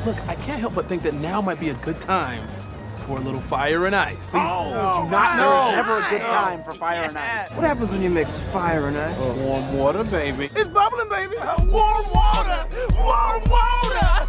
Look, I can't help but think that now might be a good time for a little fire and ice. Please do not There is know. never a good time for fire and ice. What happens when you mix fire and ice? Warm water, baby. It's bubbling, baby. Warm water. Warm water.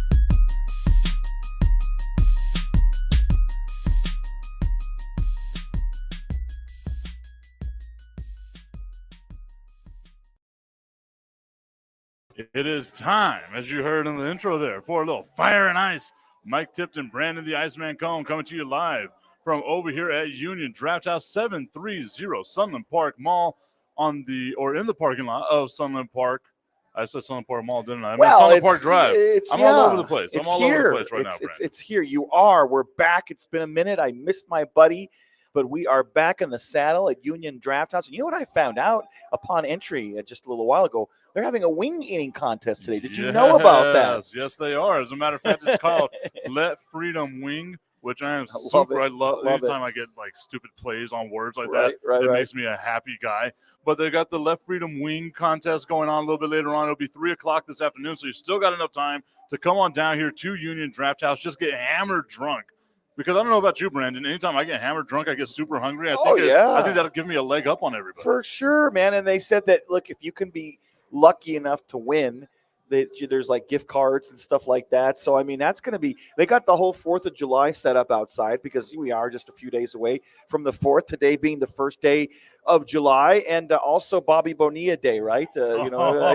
It is time, as you heard in the intro there, for a little fire and ice. Mike Tipton, Brandon the Iceman Cohn coming to you live from over here at Union DraftHouse 730 Sunland Park Mall in the parking lot of Sunland Park. I said Sunland Park Mall, didn't I? Sunland Park Drive. I'm all over the place. I'm all over the place right now, Brandon. It's here. You are. We're back. It's been a minute. I missed my buddy, but we are back in the saddle at Union DraftHouse. And you know what I found out upon entry just a little while ago? They're having a wing eating contest today. Did you know about that? Yes, they are. As a matter of fact, it's called Let Freedom Wing, which I love anytime I get like stupid plays on words like that. It makes me a happy guy. But they got the Let Freedom Wing contest going on a little bit later on. It'll be 3 o'clock this afternoon, so you still got enough time to come on down here to Union DraftHouse. Just get hammered drunk. Because I don't know about you, Brandon. Anytime I get hammered drunk, I get super hungry. I think that'll give me a leg up on everybody. For sure, man. And they said that, look, if you can be lucky enough to win, there's like gift cards and stuff like that. So, I mean, that's going to be – they got the whole 4th of July set up outside because we are just a few days away from the 4th, today being the first day of July, and also Bobby Bonilla Day, right? You know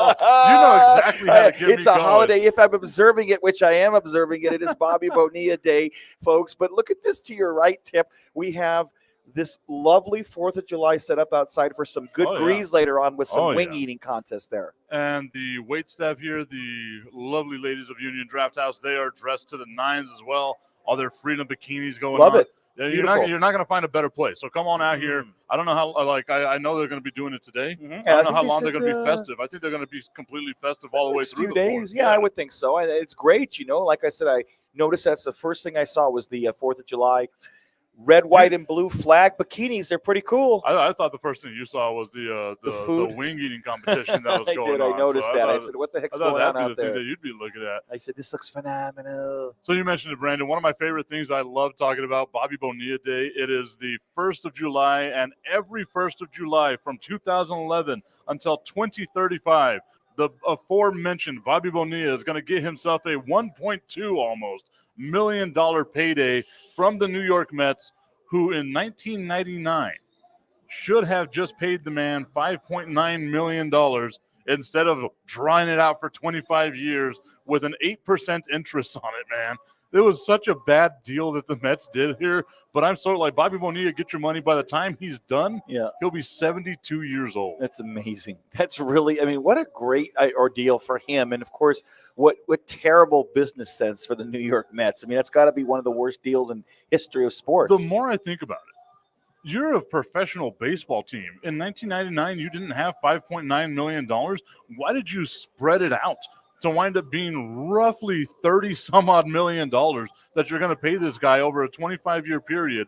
exactly how to get it's a holiday. If I'm observing it, which I am observing it, it is Bobby Bonilla Day, folks. But look at this to your right, Tip. We have this lovely 4th of July set up outside for some good breeze later on with some wing eating contest there. And the wait staff here, the lovely ladies of Union DraftHouse, they are dressed to the nines as well. All their freedom bikinis going on. Love it. Yeah, you're not going to find a better place. So come on out here. I don't know how. I know they're going to be doing it today. I don't know how long they're going to be festive. I think they're going to be completely festive all the way through the days. Yeah, I would think so. And it's great. You know, like I said, I noticed that's the first thing I saw was the 4th of July. Red, white, and blue flag bikinis. They're pretty cool. I thought the first thing you saw was the wing eating competition that was going on. I noticed that. I said, what the heck's going on out there? Thing that you'd be looking at. I said, this looks phenomenal. So you mentioned it, Brandon. One of my favorite things I love talking about, Bobby Bonilla Day. It is the 1st of July, and every 1st of July from 2011 until 2035, the aforementioned Bobby Bonilla is going to get himself a $1.2 almost $1 million payday from the New York Mets, who in 1999 should have just paid the man $5.9 million instead of drawing it out for 25 years with an 8% interest on it, man. It was such a bad deal that the Mets did here, but I'm so like, Bobby Bonilla, get your money. By the time he's done, he'll be 72 years old. That's amazing. That's really, I mean, what a great ordeal for him. And, of course, what terrible business sense for the New York Mets. I mean, that's got to be one of the worst deals in history of sports. The more I think about it, you're a professional baseball team. In 1999, you didn't have $5.9 million. Why did you spread it out to wind up being roughly 30-some-odd million dollars that you're going to pay this guy over a 25-year period?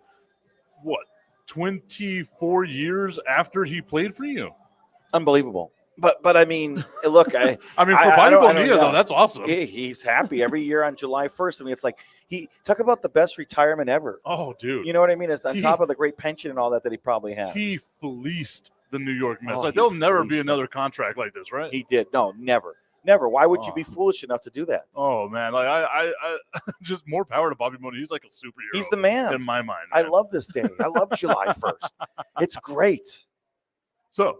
What, 24 years after he played for you? Unbelievable. But I mean, look, I mean, for Bobby Bonilla, though, that's awesome. He's happy every year on July 1st. I mean, it's like talk about the best retirement ever. Oh, dude. You know what I mean? It's on top of the great pension and all that he probably has. He fleeced the New York Mets. There'll never be another contract like this, right? He did. No, never. Never. Why would you be foolish enough to do that? Oh, man. Like I just more power to Bobby Bonilla. He's like a superhero. He's the man. In my mind, man. I love this day. I love July 1st. It's great. So,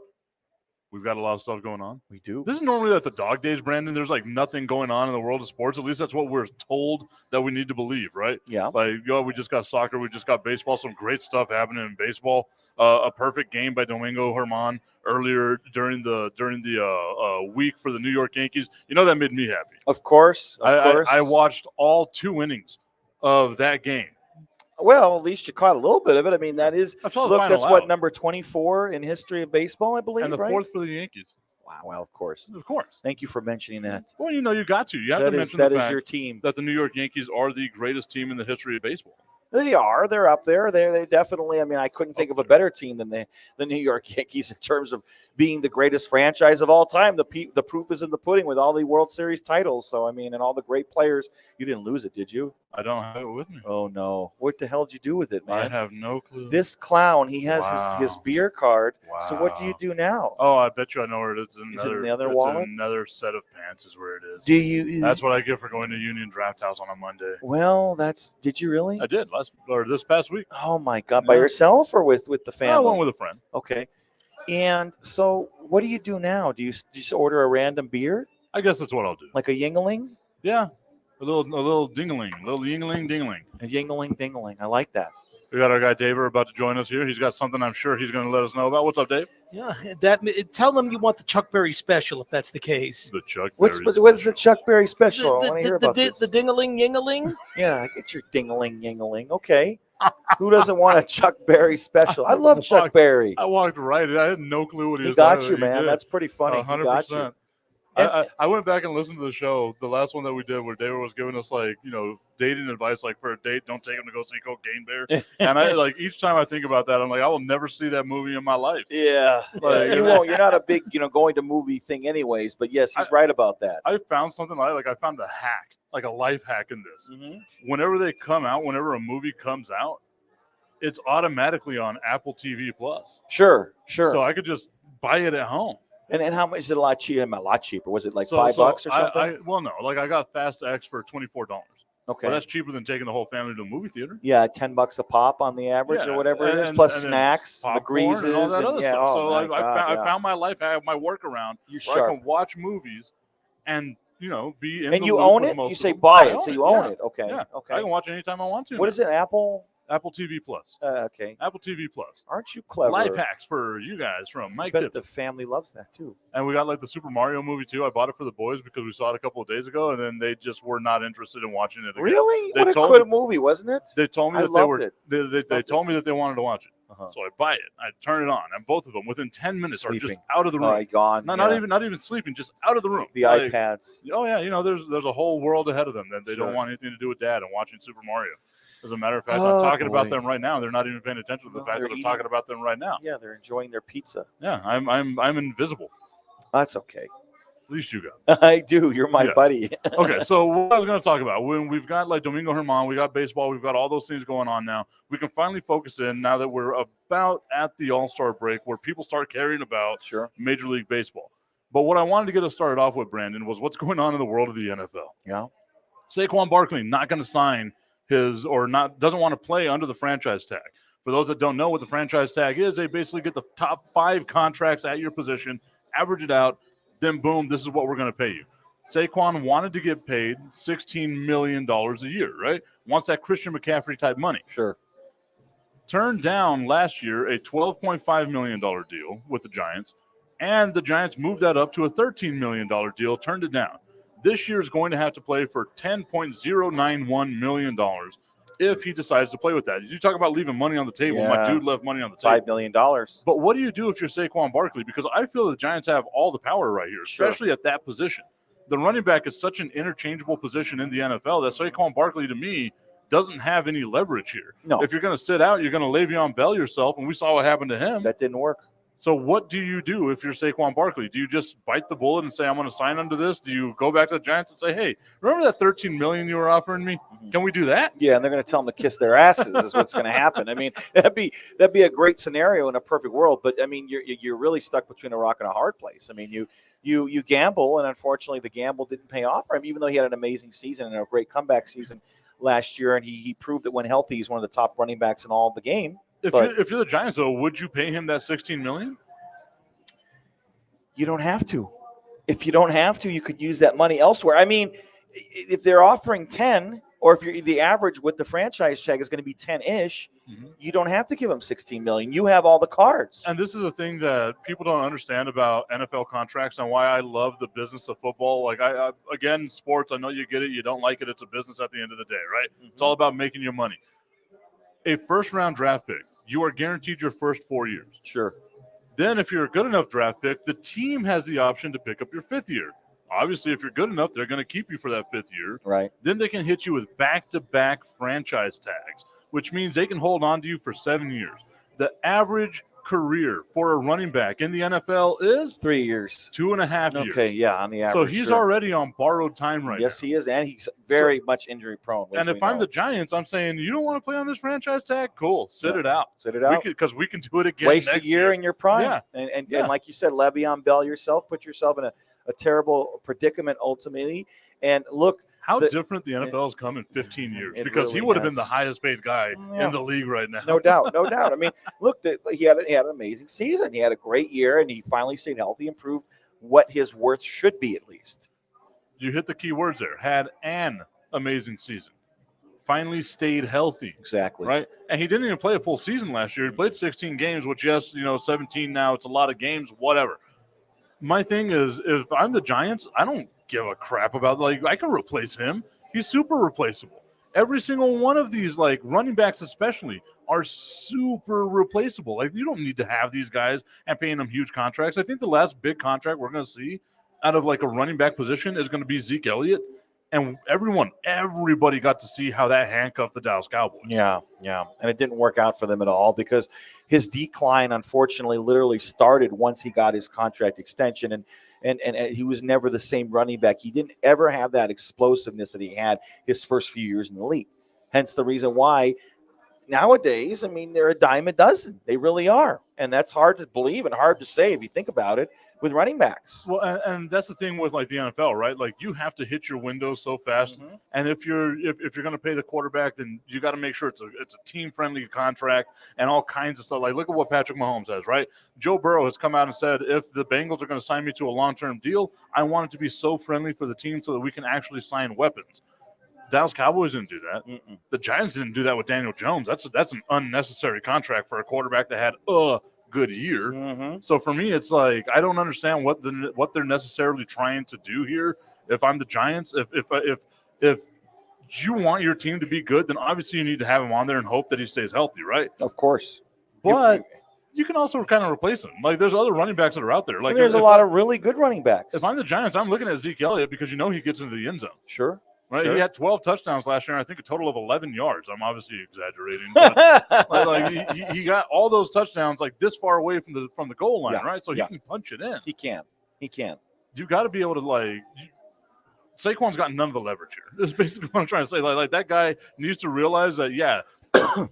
we've got a lot of stuff going on. We do. This is normally like the dog days, Brandon. There's like nothing going on in the world of sports. At least that's what we're told that we need to believe, right? Yeah. Like, we just got soccer. We just got baseball. Some great stuff happening in baseball. A perfect game by Domingo Germán earlier during the week for the New York Yankees. You know, that made me happy. Of course. I watched all 2 innings of that game. Well, at least you caught a little bit of it. I mean, that's what, number 24 in history of baseball, I believe, and the 4th for the Yankees. Wow, well, of course. Of course. Thank you for mentioning that. Well, you know, you got to. You have to mention that the is fact your team. That the New York Yankees are the greatest team in the history of baseball. They are. They're up there. They definitely. I mean, I couldn't think of a better team than the New York Yankees in terms of being the greatest franchise of all time. The proof is in the pudding with all the World Series titles. So I mean, and all the great players. You didn't lose it, did you? I don't have it with me. Oh no! What the hell did you do with it, man? I have no clue. This clown, he has his beer card. Wow. So what do you do now? Oh, I bet you I know where it is. Is it in the other wallet? Another set of pants is where it is. Do you? That's what I get for going to Union DraftHouse on a Monday. Well, did you really? I did this past week. Oh my God! By yourself or with the family? I went with a friend. Okay. And so, what do you do now? Do you just order a random beer, I guess that's what I'll do. like a Yingling? Yeah, a little dingling, little yingling dingling. A Yingling dingling. I like that. We got our guy Dave about to join us here. He's got something I'm sure he's going to let us know about. What's up, Dave? Yeah, tell them you want the Chuck Berry special if that's the case. The Chuck What is the Chuck Berry special? I want to hear about this. The dingaling yingaling. Yeah, I get your dingling yingling. Okay. Who doesn't want a Chuck Berry special? I love Chuck Berry. I walked right in. I had no clue what he was got talking you, about. man. That's pretty funny. 100%. He got you. I went back and listened to the show, the last one that we did, where David was giving us dating advice, like for a date, don't take him to go see Cocaine Bear. And I each time I think about that, I'm like, I will never see that movie in my life. Yeah, you won't. You're not a big going to movie thing, anyways. But yes, he's right about that. I found something I found a hack, like a life hack in this. Mm-hmm. Whenever a movie comes out, it's automatically on Apple TV Plus. Sure. So I could just buy it at home. And how much is it? A lot cheaper? A lot cheaper. Was it like $5 or something? I got Fast X for $24. Okay, well, that's cheaper than taking the whole family to a movie theater. Yeah, $10 a pop on the average, or whatever it is, plus snacks, the greases, and all that other stuff. Oh, I found my life. I have my workaround. I can watch movies, and be in. And the you loop own with it. most You say of them. buy I it, own so it. you own Yeah. it. Okay, Yeah. okay. I can watch it anytime I want to. What is it? Apple TV Plus. Okay. Apple TV Plus. Aren't you clever? Life hacks for you guys from Mike Bet Tippett. the family loves that too. And we got the Super Mario movie too. I bought it for the boys because we saw it a couple of days ago, and then they just were not interested in watching it again. Really? What a good movie, wasn't it? They told me they told me that they wanted to watch it. So I buy it. I turn it on, and both of them within 10 minutes are just out of the room. Gone. Not even sleeping, just out of the room. The iPads. Oh yeah, there's a whole world ahead of them that they don't want anything to do with Dad and watching Super Mario. As a matter of fact, I'm talking about them right now. They're not even paying attention to the fact that I'm talking about them right now. Yeah, they're enjoying their pizza. Yeah, I'm invisible. That's okay. At least you got. I do. You're my buddy. Okay, so what I was going to talk about, when we've got Domingo Germán, we got baseball, we've got all those things going on now. We can finally focus in now that we're about at the All-Star break where people start caring about Major League Baseball. But what I wanted to get us started off with, Brandon, was what's going on in the world of the NFL. Yeah. Saquon Barkley not going to sign doesn't want to play under the franchise tag. For those that don't know what the franchise tag is, they basically get the top 5 contracts at your position, average it out, then boom, this is what we're going to pay you. Saquon wanted to get paid $16 million a year, right? Wants that Christian McCaffrey type money. Sure. Turned down last year a $12.5 million deal with the Giants, and the Giants moved that up to a $13 million deal, turned it down. This year is going to have to play for $10.091 million if he decides to play with that. You talk about leaving money on the table. Yeah. My dude left money on the table. $5 million. But what do you do if you're Saquon Barkley? Because I feel the Giants have all the power right here, especially at that position. The running back is such an interchangeable position in the NFL that Saquon Barkley, to me, doesn't have any leverage here. No. If you're going to sit out, you're going to Le'Veon Bell yourself, and we saw what happened to him. That didn't work. So what do you do if you're Saquon Barkley? Do you just bite the bullet and say, I'm going to sign under this? Do you go back to the Giants and say, hey, remember that $13 million you were offering me? Can we do that? Yeah, and they're going to tell them to kiss their asses is what's going to happen. I mean, that'd be a great scenario in a perfect world, but I mean, you're really stuck between a rock and a hard place. I mean, you gamble, and unfortunately the gamble didn't pay off for him, even though he had an amazing season and a great comeback season last year, and he proved that when healthy, he's one of the top running backs in all of the game. If you're the Giants, though, would you pay him that $16 million? You don't have to. If you don't have to, you could use that money elsewhere. I mean, if they're offering 10, or if the average with the franchise tag is going to be 10-ish, you don't have to give him $16 million. You have all the cards. And this is the thing that people don't understand about NFL contracts and why I love the business of football. Like, again, sports, I know you get it. You don't like it. It's a business at the end of the day, right? It's all about making your money. A first-round draft pick, you are guaranteed your first 4 years. Sure. Then if you're a good enough draft pick, the team has the option to pick up your 5th year. Obviously, if you're good enough, they're going to keep you for that 5th year. Right. Then they can hit you with back-to-back franchise tags. which means they can hold on to you for 7 years. The average career for a running back in the NFL is 3 years. 2.5 years. Okay, yeah, on the average. So he's sure. already on borrowed time right Yes, now. he is, and he's very much injury prone. And if I'm the Giants, I'm saying, you don't want to play on this franchise tag? Cool. Sit it out. Sit it out. Because we can do it again. Waste next a year in your prime. Yeah. And like you said, Le'Veon Bell yourself, put yourself in a terrible predicament ultimately. And look, how different the NFL has come in 15 years, because really he would have been has. the highest paid guy in the league right now. No doubt. I mean, look, he had an amazing season. He had a great year, and he finally stayed healthy and proved what his worth should be, at least. You hit the key words there. Had an amazing season. Finally stayed healthy. Exactly. Right? And he didn't even play a full season last year. He played 16 games, which, yes, 17 now. It's a lot of games, whatever. My thing is, if I'm the Giants, I don't give a crap about, I can replace him. He's super replaceable. Every single one of these, running backs especially, are super replaceable. You don't need to have these guys and paying them huge contracts. I think the last big contract we're going to see out of a running back position is going to be Zeke Elliott. And everybody got to see how that handcuffed the Dallas Cowboys. Yeah. And it didn't work out for them at all, because his decline, unfortunately, literally started once he got his contract extension. And he was never the same running back. He didn't ever have that explosiveness that he had his first few years in the league. Hence the reason why nowadays, they're a dime a dozen. They really are. And that's hard to believe and hard to say if you think about it with running backs. Well, and that's the thing with the NFL, right? You have to hit your window so fast. Mm-hmm. And if you're going to pay the quarterback, then you got to make sure it's a team friendly contract and all kinds of stuff. Look at what Patrick Mahomes has, right? Joe Burrow has come out and said, if the Bengals are going to sign me to a long-term deal, I want it to be so friendly for the team so that we can actually sign weapons. Dallas Cowboys didn't do that. Mm-mm. The Giants didn't do that with Daniel Jones. That's an unnecessary contract for a quarterback that had a good year. Mm-hmm. So for me, it's I don't understand what they're necessarily trying to do here. If I'm the Giants, if you want your team to be good, then obviously you need to have him on there and hope that he stays healthy, right? Of course. But you can also kind of replace him. There's other running backs that are out there. There's a lot of really good running backs. If I'm the Giants, I'm looking at Zeke Elliott because he gets into the end zone. Sure. Right, sure. He had 12 touchdowns last year, and I think a total of 11 yards. I'm obviously exaggerating, but he got all those touchdowns this far away from the goal line, right? So he can punch it in. He can. You got to be able to Saquon's got none of the leverage here. That's basically what I'm trying to say. That guy needs to realize that,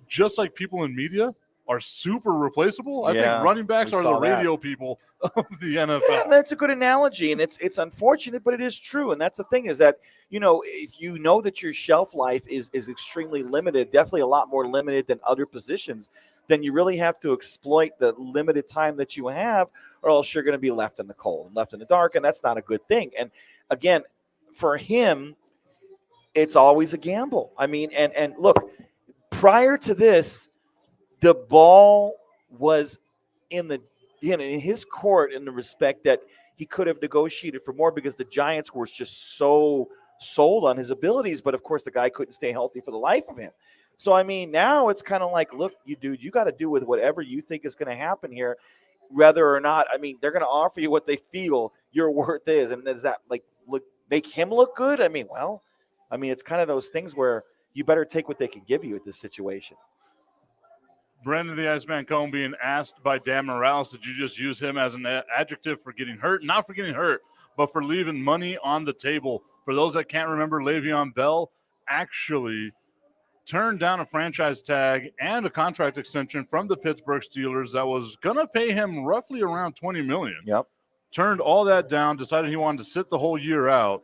just like people in media are super replaceable, I think running backs are the radio people of the NFL. Yeah, that's a good analogy, and it's unfortunate, but it is true. And that's the thing is that, if you know that your shelf life is extremely limited, definitely a lot more limited than other positions, then you really have to exploit the limited time that you have, or else you're going to be left in the cold and left in the dark, and that's not a good thing. And again, for him, it's always a gamble. And look, prior to this, the ball was in his court in the respect that he could have negotiated for more, because the Giants were just so sold on his abilities. But of course, the guy couldn't stay healthy for the life of him. So now it's kind of look, you got to do with whatever you think is going to happen here, whether or not. They're going to offer you what they feel your worth is, and does that make him look good? It's kind of those things where you better take what they can give you at this situation. Brandon the Iceman Cohn being asked by Dan Morales, did you just use him as an adjective for getting hurt? Not for getting hurt, but for leaving money on the table. For those that can't remember, Le'Veon Bell actually turned down a franchise tag and a contract extension from the Pittsburgh Steelers that was going to pay him roughly around $20 million. Yep. Turned all that down, decided he wanted to sit the whole year out.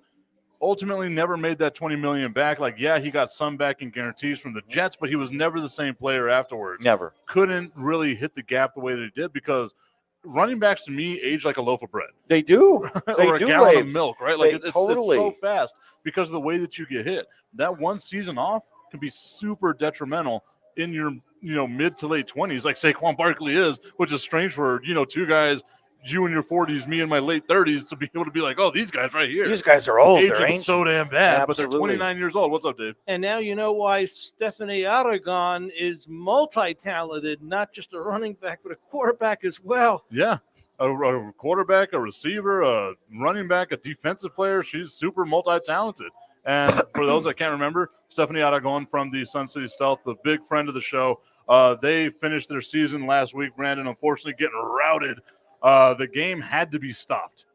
Ultimately never made that $20 million back. He got some back in guarantees from the Jets, but he was never the same player afterwards. Never. Couldn't really hit the gap the way that he did, because running backs to me age like a loaf of bread. They do. Or a gallon of milk, right? It's totally. so fast because of the way that you get hit. That one season off can be super detrimental in your mid to late 20s, like Saquon Barkley is, which is strange for two guys, you in your 40s, me in my late 30s, to be able to be like, oh, these guys right here. These guys are old. Aging They're ancient. so damn bad, Absolutely. but they're 29 years old. What's up, Dave? And now you know why Stephanie Aragon is multi-talented, not just a running back, but a quarterback as well. Yeah. A quarterback, a receiver, a running back, a defensive player. She's super multi-talented. And for those that can't remember, Stephanie Aragon from the Sun City Stealth, the big friend of the show, they finished their season last week. Brandon, unfortunately, getting routed. The game had to be stopped.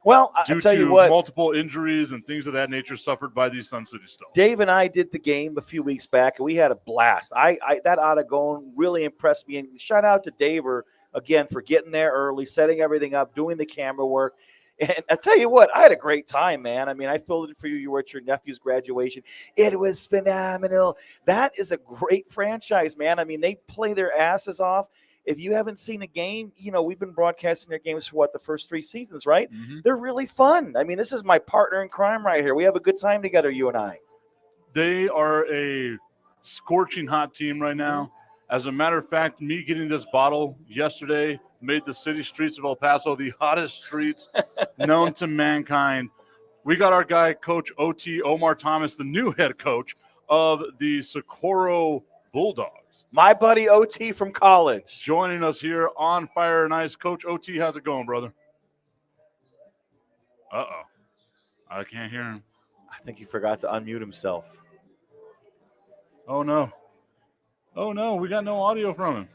Well, due I'll tell to you what, multiple injuries and things of that nature suffered by the Sun City Stealth. Dave and I did the game a few weeks back, and we had a blast. That Aragon really impressed me. And shout out to Dave again for getting there early, setting everything up, doing the camera work. And I tell you what, I had a great time, man. I mean, I filled in for you. You were at your nephew's graduation. It was phenomenal. That is a great franchise, man. I mean, they play their asses off. If you haven't seen a game, we've been broadcasting their games for the first 3 seasons, right? Mm-hmm. They're really fun. I mean, this is my partner in crime right here. We have a good time together, you and I. They are a scorching hot team right now. As a matter of fact, me getting this bottle yesterday made the city streets of El Paso the hottest streets known to mankind. We got our guy, Coach O.T. Omar Thomas, the new head coach of the Socorro Bulldogs. My buddy O.T. from college. Joining us here on Fire and Ice. Coach O.T., how's it going, brother? Uh-oh. I can't hear him. I think he forgot to unmute himself. Oh, no. Oh, no, we got no audio from him.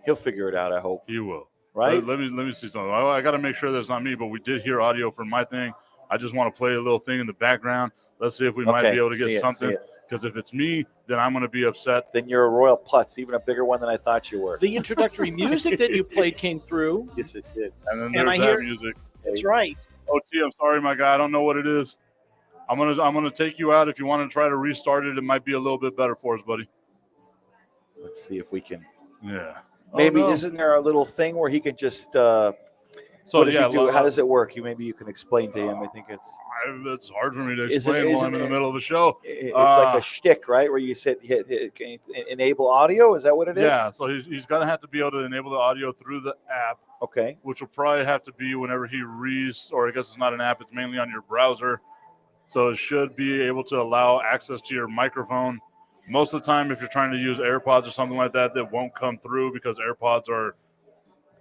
He'll figure it out, I hope. He will. Right? Let me see something. I got to make sure that's not me, but we did hear audio from my thing. I just want to play a little thing in the background. Let's see if we might be able to get something. Because if it's me, then I'm going to be upset. Then you're a royal putz, even a bigger one than I thought you were. The introductory music that you played came through. Yes, it did. And then there's that music. That's right. OT, I'm sorry, my guy. I don't know what it is. I'm gonna take you out. If you want to try to restart it, it might be a little bit better for us, buddy. Let's see if we can. Yeah. Maybe isn't there a little thing where he can just what does he do? How does it work? Maybe you can explain to him. I think it's hard for me to explain while I'm in the middle of a show. It's like a shtick, right? Where you hit enable audio. Is that what it is? Yeah. So he's gonna have to be able to enable the audio through the app. Okay. Which will probably have to be whenever he or I guess it's not an app. It's mainly on your browser. So it should be able to allow access to your microphone. Most of the time, if you're trying to use AirPods or something like that, that won't come through because AirPods are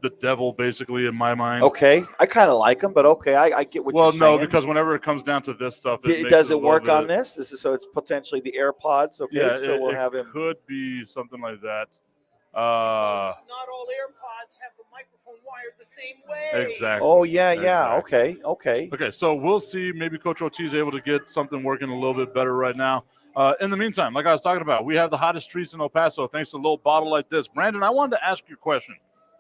the devil, basically, in my mind. Okay. I kind of like them, but okay, I get what you're saying. Well, no, because whenever it comes down to this stuff, it doesn't work on this? So it's potentially the AirPods? Okay, yeah, so we'll have him. Could be something like that. Not all AirPods have the microphone wired the same way. Exactly. Oh, yeah. Exactly. Okay, so we'll see. Maybe Coach OT is able to get something working a little bit better right now. In the meantime, like I was talking about, we have the hottest streets in El Paso thanks to a little bottle like this. Brandon, I wanted to ask you a question.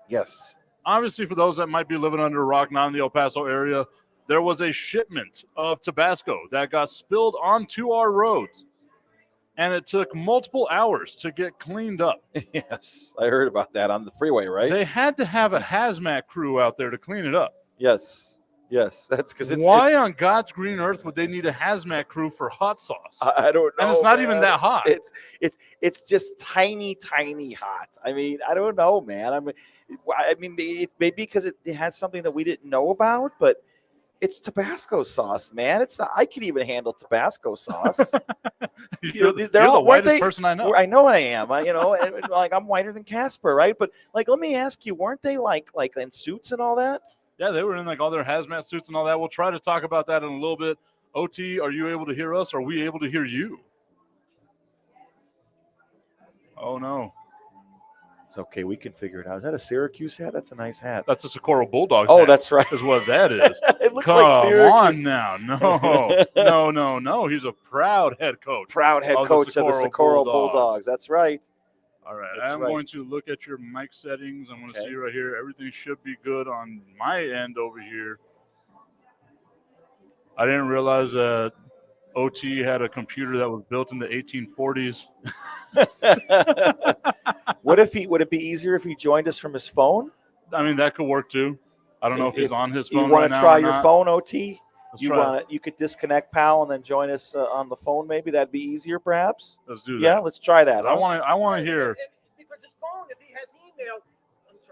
Yes. Obviously, for those that might be living under a rock, not in the El Paso area, there was a shipment of Tabasco that got spilled onto our roads. And it took multiple hours to get cleaned up. Yes, I heard about that on the freeway, right? They had to have a hazmat crew out there to clean it up. Yes, that's because it's. Why on God's green earth would they need a hazmat crew for hot sauce? I don't know. And it's not even that hot. It's just tiny hot. I mean, I don't know, man. I mean, maybe because it has something that we didn't know about, but. It's Tabasco sauce, man. It's not. I can even handle Tabasco sauce. You're the whitest person I know. I know I am. And like I'm whiter than Casper, right? But like, let me ask you, weren't they like in suits and all that? Yeah, they were in like all their hazmat suits and all that. We'll try to talk about that in a little bit. OT, are you able to hear us? Are we able to hear you? Oh no. It's okay. We can figure it out. Is that a Syracuse hat? That's a nice hat. That's a Socorro Bulldogs hat. Oh, that's right. Is what that is. It looks like Syracuse. Come on now. No. He's a proud head coach. Proud head coach of the Socorro Bulldogs. That's right. All right. I'm going to look at your mic settings. I'm going to see right here. Everything should be good on my end over here. I didn't realize that OT had a computer that was built in the 1840s. Would it be easier if he joined us from his phone? I mean, that could work too. I don't know if he's on his phone. You want to try your phone, OT? You you could disconnect PAL and then join us on the phone. Maybe that'd be easier, perhaps. Let's do that. Yeah, let's try that. I want to hear. Because his phone, if he has email,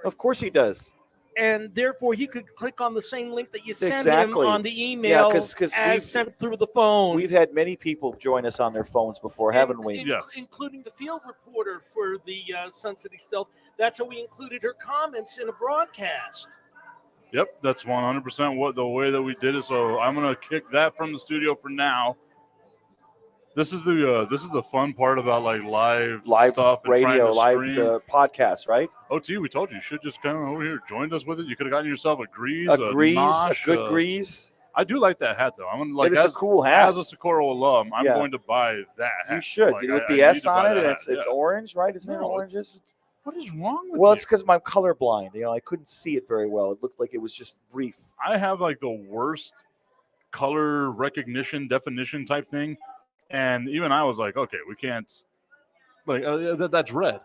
of course he does. And therefore, he could click on the same link that you send him on the email as sent through the phone. We've had many people join us on their phones before, haven't we? Yes. Including the field reporter for the Sun City Stealth. That's how we included her comments in a broadcast. Yep, that's 100% the way that we did it. So I'm going to kick that from the studio for now. This is the fun part about like live stuff and radio, trying to live stream. podcast, right? OT, we told you should just come over here, joined us with it. You could have gotten yourself a grease, A nosh, good grease. I do like that hat though. I'm like, It's a cool hat. As a Socorro alum, I'm Yeah. going to buy that hat. You should. Like, With I the need S to on buy it, that and hat. it's Yeah. orange, right? Isn't it No, oranges? What is wrong with Well, you? it's because I'm colorblind. I couldn't see it very well. It looked like it was just brief. I have like the worst color recognition definition type thing, and even I was like, okay, we can't. Like that's red.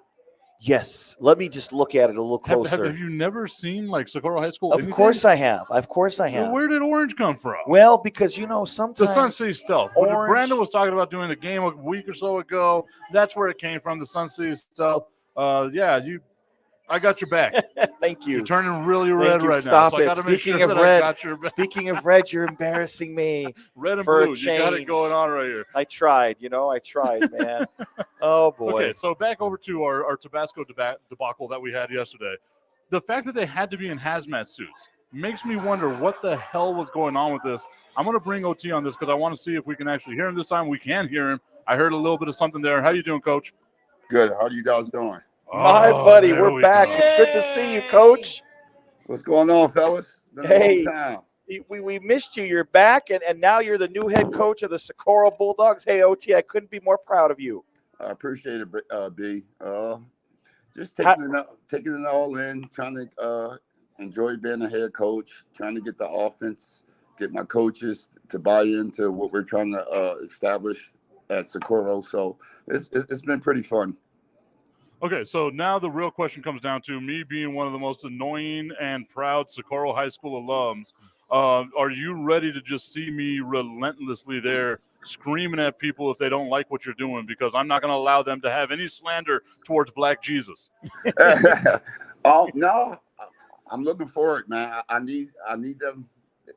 Yes. Let me just look at it a little closer. Have you never seen like Socorro High School? Of course I have. Well, where did orange come from? Well, because The sometimes Sunset Stealth. When orange- Brandon was talking about doing the game a week or so ago, that's where it came from. The Sunset Stealth. I got your back. Thank you. You're turning really Thank red you. right now. Stop So I it. got to make Speaking sure of that red, I got your back. Speaking of red, you're embarrassing me. Red and for a blue. You got it change. going on right here. I tried, man. Oh boy. Okay, so back over to our Tabasco debacle that we had yesterday. The fact that they had to be in hazmat suits makes me wonder what the hell was going on with this. I'm going to bring OT on this because I want to see if we can actually hear him this time. We can hear him. I heard a little bit of something there. How you doing, Coach? Good. How are you guys doing? My buddy, there we're we back. go. It's good to see you, Coach. What's going on, fellas? Been a Hey. long time. We missed you. You're back, and now you're the new head coach of the Socorro Bulldogs. Hey, OT, I couldn't be more proud of you. I appreciate it, B. Just taking it all in, trying to enjoy being a head coach, trying to get the offense, get my coaches to buy into what we're trying to establish at Socorro. So it's been pretty fun. Okay, so now the real question comes down to me being one of the most annoying and proud Socorro High School alums. Are you ready to just see me relentlessly there screaming at people if they don't like what you're doing? Because I'm not going to allow them to have any slander towards Black Jesus. No, I'm looking forward, man. I need them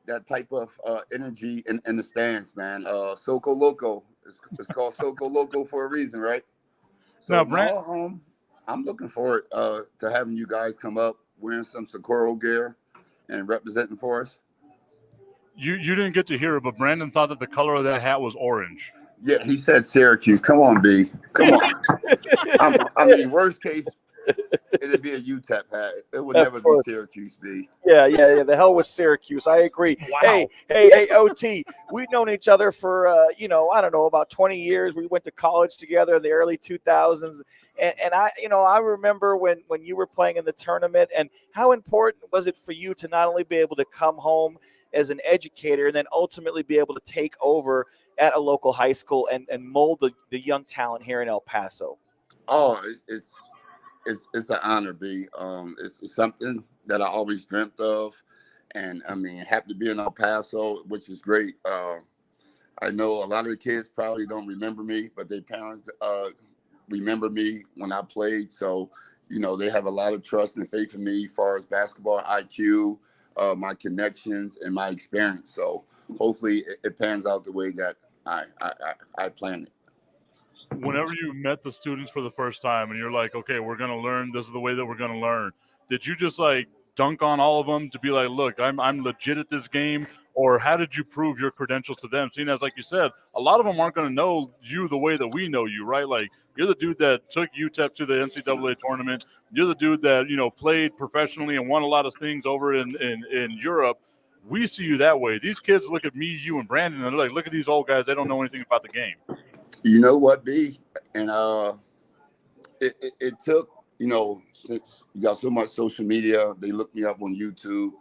that type of energy in the stands, man. Soco Loco. It's called Soco Loco for a reason, right? So Now, Brent, I'm looking forward to having you guys come up wearing some Socorro gear and representing for us. you didn't get to hear it, but Brandon thought that the color of that hat was orange. Yeah, he said Syracuse. Come on, B. Come on. I mean, worst case, it'd be a UTEP hat. It would never be Syracuse, B. Yeah. The hell with Syracuse. I agree. Wow. Hey, OT. We've known each other for, I don't know, about 20 years. We went to college together in the early 2000s. And I remember when you were playing in the tournament, and how important was it for you to not only be able to come home as an educator and then ultimately be able to take over at a local high school and mold the young talent here in El Paso? Oh, it's an honor, B. It's something that I always dreamt of, and I mean, happy to be in El Paso, which is great. I know a lot of the kids probably don't remember me, but their parents remember me when I played. So, they have a lot of trust and faith in me as far as basketball IQ, my connections, and my experience. So hopefully it pans out the way that I planned it. Whenever you met the students for the first time and you're like, okay, we're going to learn, this is the way that we're going to learn, did you just like dunk on all of them to be like, look, I'm legit at this game? Or how did you prove your credentials to them? Seeing as, like you said, a lot of them aren't going to know you the way that we know you, right? Like, you're the dude that took UTEP to the NCAA tournament. You're the dude that, played professionally and won a lot of things over in Europe. We see you that way. These kids look at me, you, and Brandon, and they're like, look at these old guys. They don't know anything about the game. You know what, B? And it took, since you got so much social media, they looked me up on YouTube,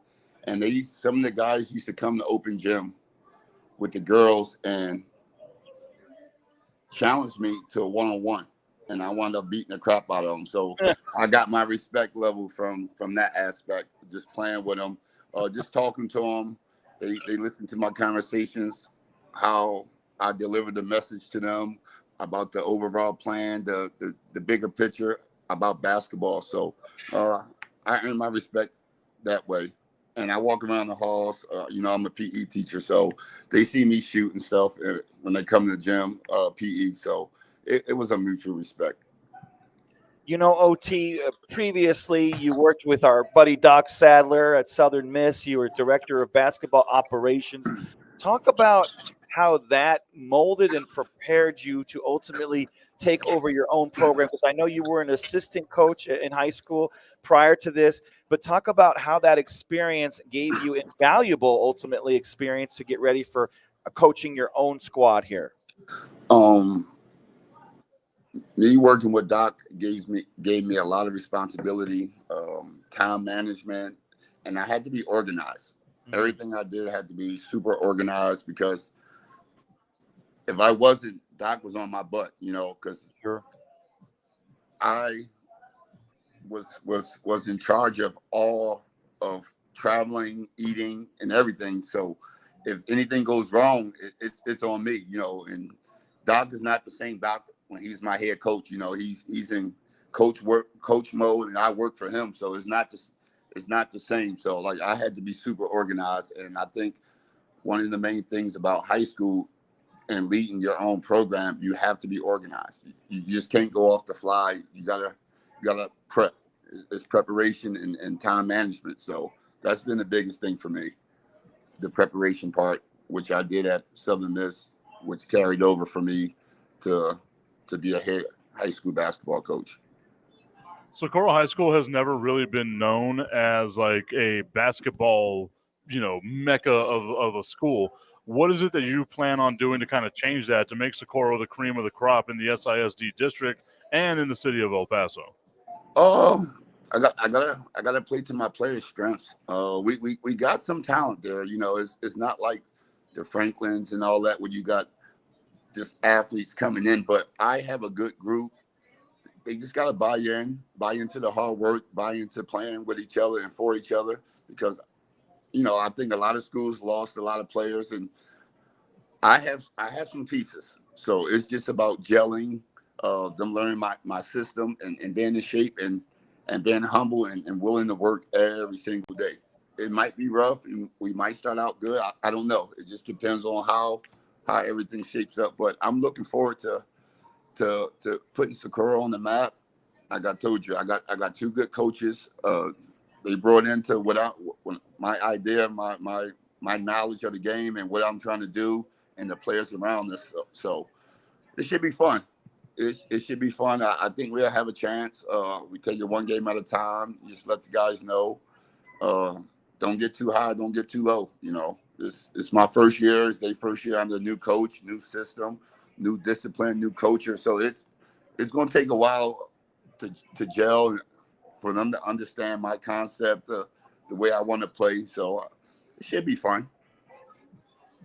and some of the guys used to come to open gym with the girls and challenge me to a one-on-one, and I wound up beating the crap out of them. So I got my respect level from that aspect, just playing with them, just talking to them. They listen to my conversations, how I delivered the message to them about the overall plan, the bigger picture about basketball. So I earn my respect that way. And I walk around the halls. I'm a PE teacher, so they see me shoot and stuff when they come to the gym, PE. So it was a mutual respect. OT, previously you worked with our buddy Doc Sadler at Southern Miss. You were director of basketball operations. Talk about how that molded and prepared you to ultimately take over your own program. Because I know you were an assistant coach in high school prior to this, but talk about how that experience gave you invaluable, ultimately, experience to get ready for coaching your own squad here. Me working with Doc gave me a lot of responsibility, time management, and I had to be organized. Everything I did had to be super organized, because if I wasn't, Doc was on my butt, because I was in charge of all of traveling, eating, and everything. So if anything goes wrong, it's on me, and Doc is not the same Doc when he's my head coach. He's in coach mode, and I work for him. So it's not the same. So like, I had to be super organized. And I think one of the main things about high school and leading your own program, you have to be organized. You just can't go off the fly. You gotta prep. It's preparation and time management. So that's been the biggest thing for me, the preparation part, which I did at Southern Miss, which carried over for me to be a head high school basketball coach. So Coral High School has never really been known as like a basketball, mecca of a school. What is it that you plan on doing to kind of change that, to make Socorro the cream of the crop in the SISD district and in the city of El Paso? I gotta play to my players' strengths. We got some talent there. It's not like the Franklins and all that where you got just athletes coming in, but I have a good group. They just gotta buy into the hard work, buy into playing with each other and for each other, because I think a lot of schools lost a lot of players, and I have some pieces. So it's just about gelling, them learning my system and being in shape and being humble and willing to work every single day. It might be rough, and we might start out good. I don't know. It just depends on how everything shapes up. But I'm looking forward to putting Socorro on the map. I told you, I got two good coaches. They brought into my idea, my knowledge of the game and what I'm trying to do, and the players around us. So it should be fun. It should be fun. I think we'll have a chance. We take it one game at a time. Just let the guys know. Don't get too high. Don't get too low. It's my first year. It's their first year. I'm the new coach, new system, new discipline, new culture. So it's going to take a while to gel, for them to understand my concept, the way I want to play. So it should be fun.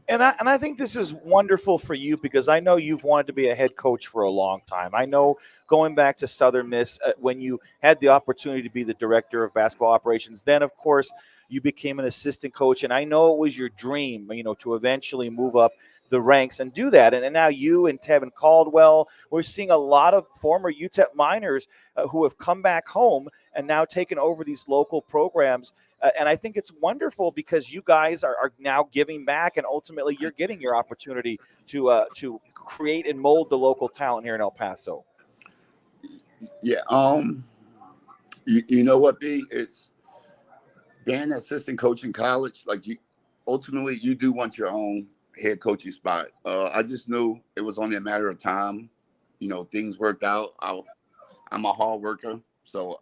And I think this is wonderful for you, because I know you've wanted to be a head coach for a long time. I know, going back to Southern Miss, when you had the opportunity to be the director of basketball operations, then of course you became an assistant coach. And I know it was your dream, to eventually move up the ranks and do that. And now you and Tevin Caldwell, we're seeing a lot of former UTEP minors who have come back home and now taken over these local programs. And I think it's wonderful, because you guys are now giving back, and ultimately you're getting your opportunity to create and mold the local talent here in El Paso. Yeah. You know what, B? It's being an assistant coach in college. Like, ultimately you do want your own head coaching spot. I just knew it was only a matter of time. Things worked out. I'm a hard worker, so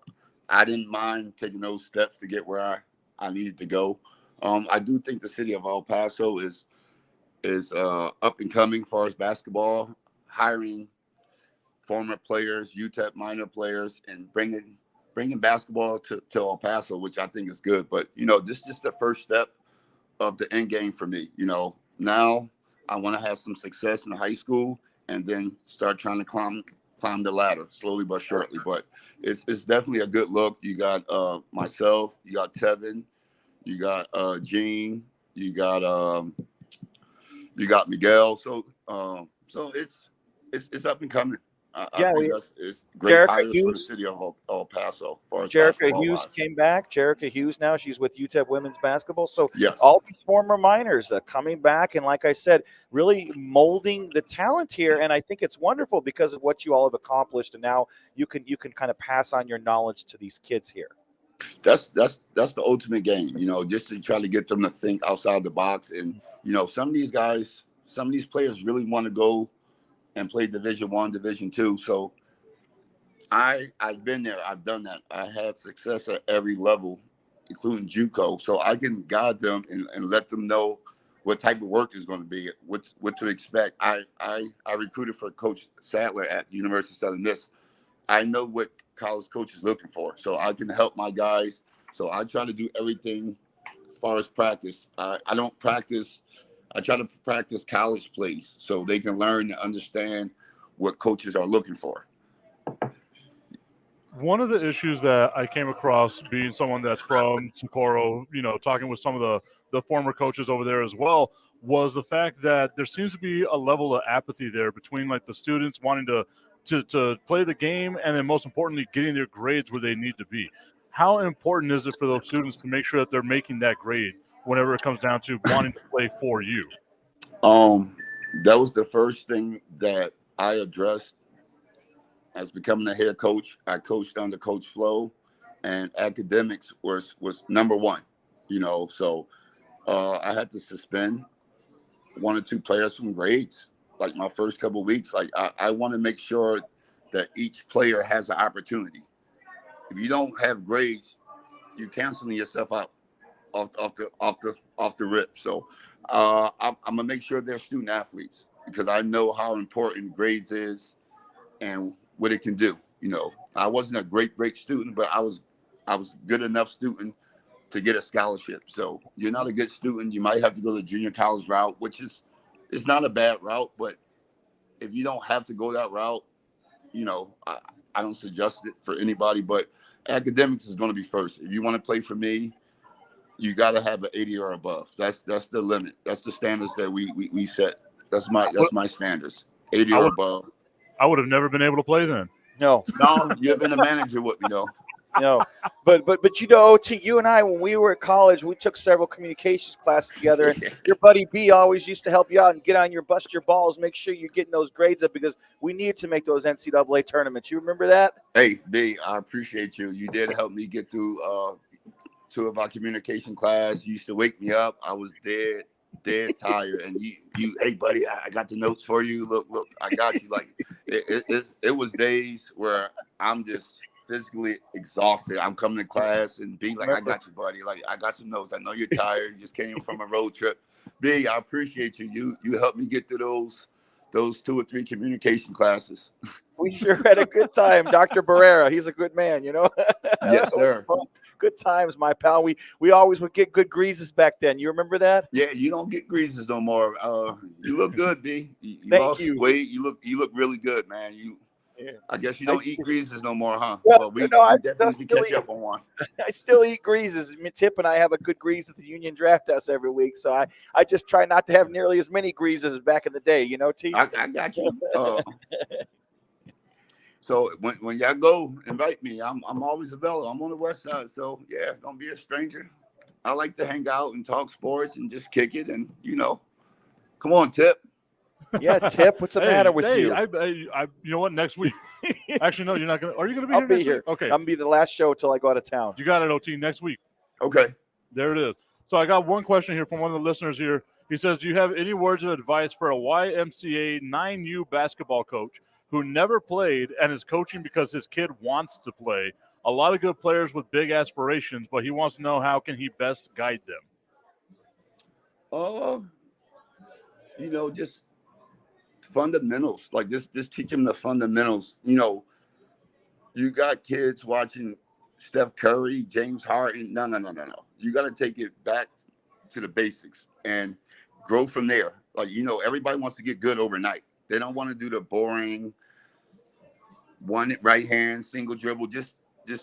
I didn't mind taking those steps to get where I needed to go. I do think the city of El Paso is up and coming as far as basketball, hiring former players, UTEP minor players, and bringing basketball to El Paso, which I think is good. But this is just the first step of the end game for me. Now I want to have some success in high school, and then start trying to climb the ladder slowly but surely. But it's definitely a good look. You got myself, you got Tevin, you got Gene, you got Miguel. So it's up and coming. I think it's great hires for the city of El Paso. As far as Jerica Hughes came back. Jerica Hughes now, she's with UTEP women's basketball. So yes, all these former minors coming back, and like I said, really molding the talent here. And I think it's wonderful because of what you all have accomplished, and now you can kind of pass on your knowledge to these kids here. That's the ultimate game, just to try to get them to think outside the box. And some of these guys, some of these players really want to go and play Division I, Division II. So I've been there. I've done that. I had success at every level, including JUCO. So I can guide them and let them know what type of work is going to be, what to expect. I recruited for Coach Sadler at the University of Southern Miss. I know what college coach is looking for, so I can help my guys. So I try to do everything as far as practice. I don't practice. I try to practice college plays so they can learn and understand what coaches are looking for. One of the issues that I came across being someone that's from Socorro, talking with some of the former coaches over there as well, was the fact that there seems to be a level of apathy there between like the students wanting to play the game and then most importantly getting their grades where they need to be. How important is it for those students to make sure that they're making that grade whenever it comes down to wanting to play for you? That was the first thing that I addressed as becoming a head coach. I coached under Coach Flo, and academics was number one, so I had to suspend one or two players from grades, like my first couple of weeks. Like I want to make sure that each player has an opportunity. If you don't have grades, you're canceling yourself out off the rip. So I'm gonna make sure they're student athletes because I know how important grades is and what it can do. I wasn't a great student, but I was good enough student to get a scholarship. So you're not a good student, you might have to go the junior college route, which is it's not a bad route, but if you don't have to go that route, I don't suggest it for anybody, but academics is going to be first. If you want to play for me, you got to have an 80 or above. That's the limit. That's the standards that we set. That's my standards. 80 or above. I would have never been able to play then. No, you've been a manager with me, though. No, but OT, you and I, when we were at college, we took several communications classes together. And your buddy B always used to help you out and bust your balls, make sure you're getting those grades up because we needed to make those NCAA tournaments. You remember that? Hey, B, I appreciate you. You did help me get through 2 of our communication class. You used to wake me up. I was dead tired, and you, hey buddy, I got the notes for you. Look, I got you. Like it was days where I'm just physically exhausted. I'm coming to class and be like, I got you, buddy. Like I got some notes. I know you're tired. You just came from a road trip. B, I appreciate you. You helped me get through those 2 or 3 communication classes. We sure had a good time. Dr. Barrera, he's a good man, Yes, sir. Good times, my pal. We always would get good greases back then. You remember that? Yeah, you don't get greases no more. You look good, B. You Thank lost you. weight. You look really good, man. Yeah. I guess you don't eat greases no more, huh? Well, we I definitely still catch up on one. I still eat greases. Tip and I have a good grease at the Union DraftHouse every week, so I just try not to have nearly as many greases as back in the day. T. I got you. So when y'all go, invite me. I'm always available. I'm on the west side, so yeah, don't be a stranger. I like to hang out and talk sports and just kick it, and come on, Tip. Yeah, Tip. What's the matter with you? I you know what? Next week. Actually, no, you're not gonna. Are you gonna be I'll here? be next here. week? Okay. I'm gonna be the last show till I go out of town. You got it, OT. Next week. Okay. There it is. So I got one question here from one of the listeners here. He says, do you have any words of advice for a YMCA 9U basketball coach who never played and is coaching because his kid wants to play? A lot of good players with big aspirations, but he wants to know how can he best guide them? Just fundamentals. Like just teach them the fundamentals. You got kids watching Steph Curry, James Harden. No. You got to take it back to the basics and grow from there. Like, everybody wants to get good overnight. They don't want to do the boring one right hand, single dribble. Just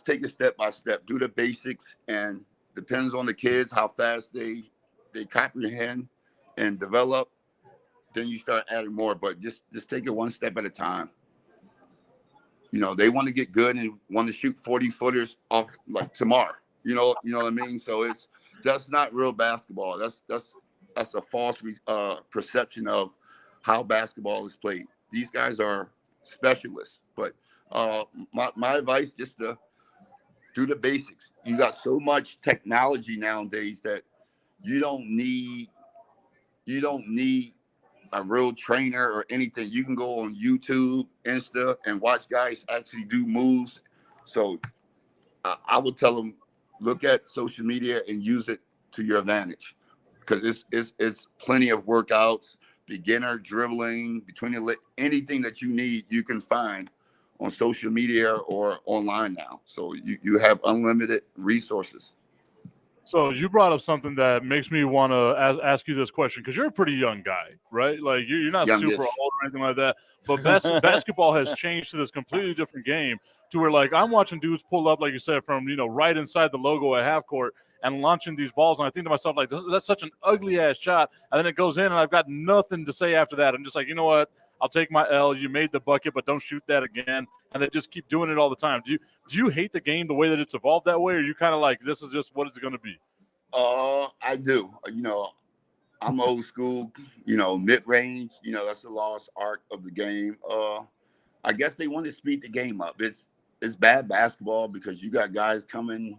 take it step by step. Do the basics, and depends on the kids how fast they comprehend and develop. Then you start adding more, but just take it one step at a time. They want to get good and want to shoot 40-footers off like tomorrow. You know what I mean? So that's not real basketball. That's a false perception of how basketball is played. These guys are specialists, but my advice, just to do the basics. You got so much technology nowadays that you don't need a real trainer or anything. You can go on YouTube, Insta, and watch guys actually do moves. So I would tell them, look at social media and use it to your advantage, because it's plenty of workouts, beginner dribbling, between the anything that you need, you can find on social media or online now. So you have unlimited resources. So you brought up something that makes me want to ask you this question, because you're a pretty young guy, right? Like you're not Youngish. super old or anything like that. But basketball has changed to this completely different game, to where like I'm watching dudes pull up, like you said, from right inside the logo at half court and launching these balls, and I think to myself, like, that's such an ugly ass shot, and then it goes in, and I've got nothing to say after that. I'm just like, you know what? I'll take my L. You made the bucket, but don't shoot that again. And they just keep doing it all the time. Do you hate the game the way that it's evolved that way, or are you kind of like, this is just what it's going to be? I do. I'm old school. Mid range. That's the lost art of the game. I guess they want to speed the game up. It's bad basketball because you got guys coming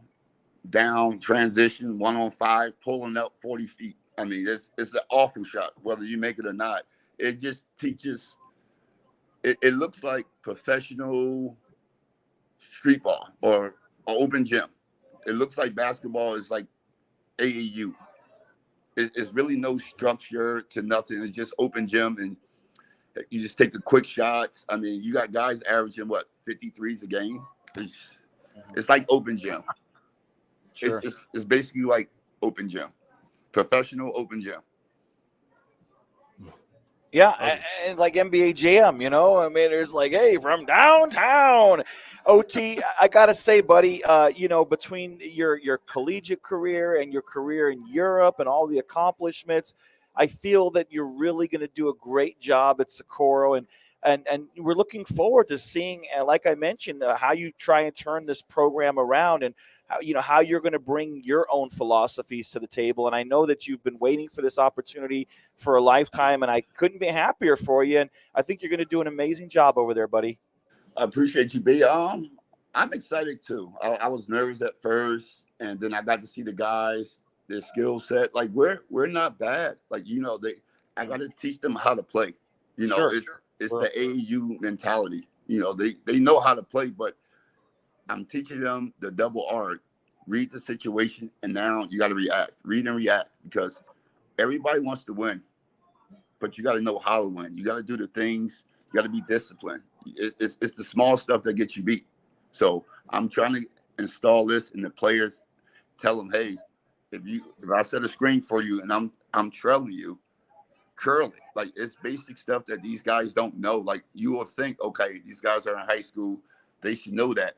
down, transition, 1-on-5, pulling up 40 feet. I mean, it's an awful shot, whether you make it or not. It just teaches. It looks like professional street ball or open gym. It looks like basketball is like AAU. It's really no structure to nothing. It's just open gym, and you just take the quick shots. I mean, you got guys averaging 53s a game. It's like open gym. Sure. It's basically like open gym, professional open gym. Yeah, and like NBA Jam, I mean, there's like, hey, from downtown. OT, I got to say, buddy, between your collegiate career and your career in Europe and all the accomplishments, I feel that you're really going to do a great job at Socorro. And we're looking forward to seeing, like I mentioned, how you try and turn this program around, and how you're going to bring your own philosophies to the table. And I know that you've been waiting for this opportunity for a lifetime, and I couldn't be happier for you. And I think you're going to do an amazing job over there, buddy. I appreciate you, B. I'm excited too. I was nervous at first, and then I got to see the guys, their skill set. Like we're not bad. Like I got to teach them how to play. Sure. It's the AAU mentality. They know how to play, but I'm teaching them the double art. Read the situation, and now you got to react. Read and react, because everybody wants to win, but you got to know how to win. You got to do the things. You got to be disciplined. It's the small stuff that gets you beat. So I'm trying to install this in the players. Tell them, hey, if I set a screen for you and I'm trailing you, curl it. Like, it's basic stuff that these guys don't know. Like, you will think, okay, these guys are in high school, they should know that.